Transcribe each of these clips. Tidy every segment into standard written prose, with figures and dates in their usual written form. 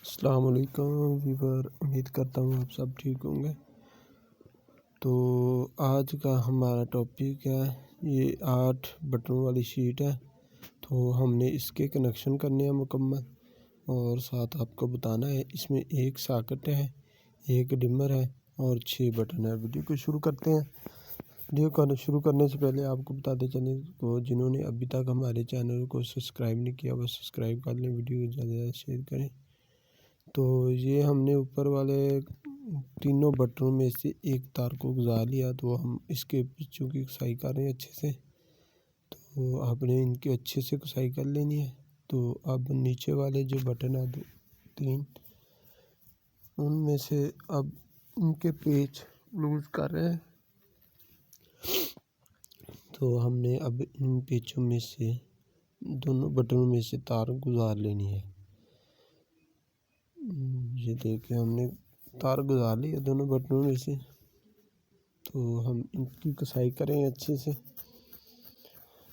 अस्सलाम वालेकुम वीवर, उम्मीद करता हूँ आप सब ठीक होंगे। तो आज का हमारा टॉपिक है, ये 8 बटनों वाली शीट है। तो हमने इसके कनेक्शन करने हैं मुकम्मल, और साथ आपको बताना है इसमें एक सॉकेट है, एक डिमर है और 6 बटन है। वीडियो को शुरू करते हैं। वीडियो को शुरू करने से पहले आपको बताते चलें तो जिन्होंने अभी तक हमारे चैनल को सब्सक्राइब नहीं किया वह सब्सक्राइब कर लें, वीडियो को ज़्यादा से ज़्यादा शेयर करें। तो ये हमने ऊपर वाले तीनों बटनों में से एक तार को गुजार लिया, तो हम इसके पीछों की कसाई कर रहे हैं अच्छे से। तो आपने इनकी अच्छे से कसाई कर लेनी है। तो अब नीचे वाले जो बटन है 3, उनमें से अब इनके पेच लूज कर रहे हैं। तो हमने अब इन पेचों में से दोनों बटनों में से तार गुजार लेनी है। ये देखिए हमने तार गुजार ली है दोनों बटनों में से। तो हम इनकी कसाई करें अच्छे से।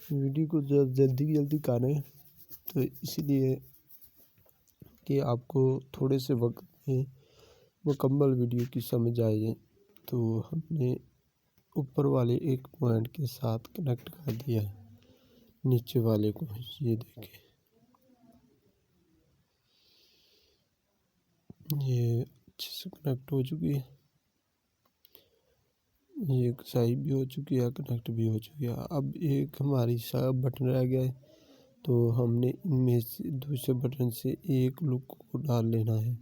वीडियो को जल्दी करें तो इसलिए कि आपको थोड़े से वक्त में मुकम्मल वीडियो की समझ आ जाए। तो हमने ऊपर वाले एक पॉइंट के साथ कनेक्ट कर दिया है नीचे वाले को। ये देखें, ये अच्छे से कनेक्ट हो चुकी है। ये कसाई भी हो चुकी है, कनेक्ट भी हो चुकी है। अब एक हमारी सब बटन रह गया है। तो हमने इनमें से दूसरे बटन से एक लूप को डाल लेना है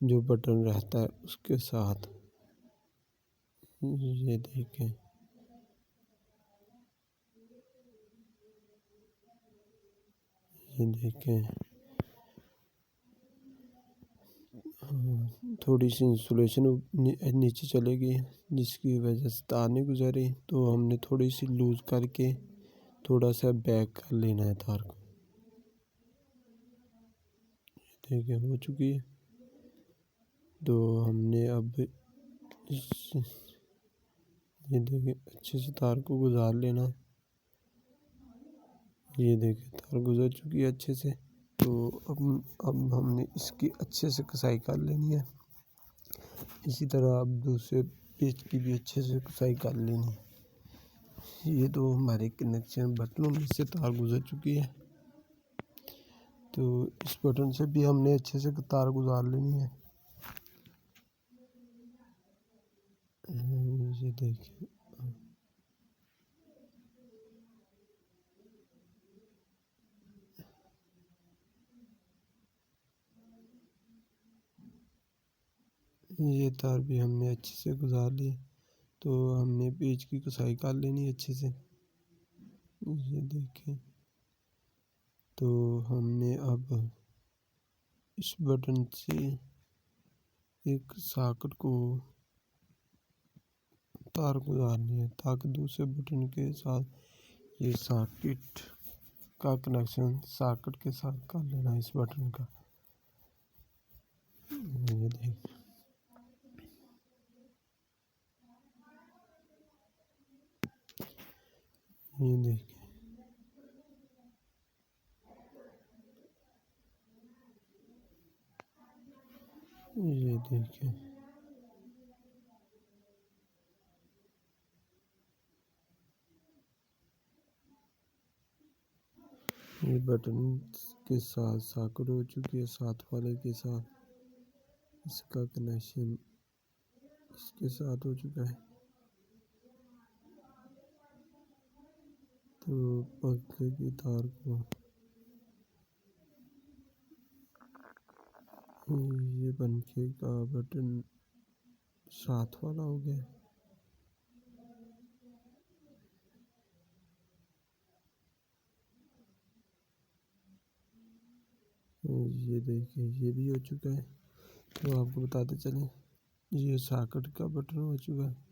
जो बटन रहता है उसके साथ। ये देखें, ये देखें, थोड़ी सी इंसुलेशन नीचे चले गई जिसकी वजह से तार नहीं गुजरी। तो हमने थोड़ी सी लूज करके थोड़ा सा बैक कर लेना है तार को। देखिए हो चुकी है। तो हमने अब ये देखिए अच्छे से तार को गुजार लेना है। ये देखिए तार गुजर चुकी है अच्छे से। तो अब हमने इसकी अच्छे से कसाई कर लेनी है। इसी तरह अब दूसरे पेज की भी अच्छे से कसाई कर लेनी है। ये तो हमारे कनेक्शन बटनों में से तार गुजर चुकी है। तो इस बटन से भी हमने अच्छे से तार गुजार लेनी है। ये देखिए, ये तार भी हमने अच्छे से गुजार लिए। तो हमने पेज की कसाई कर लेनी है अच्छे से। ये देखें, तो हमने अब इस बटन से एक सॉकेट को तार गुजारनी है ताकि दूसरे बटन के साथ ये सॉकेट का कनेक्शन सॉकेट के साथ कर लेना है इस बटन का। ये देखें, ये देखें, ये देखें, ये बटन के साथ सॉकेट हो चुकी है। साथ वाले के साथ इसका कनेक्शन इसके साथ हो चुका है। तो पंखे की तार को ये पंखे का बटन साथ वाला हो गया। ये देखिए ये भी हो चुका है। तो आपको बताते चलें ये सॉकेट का बटन हो चुका है।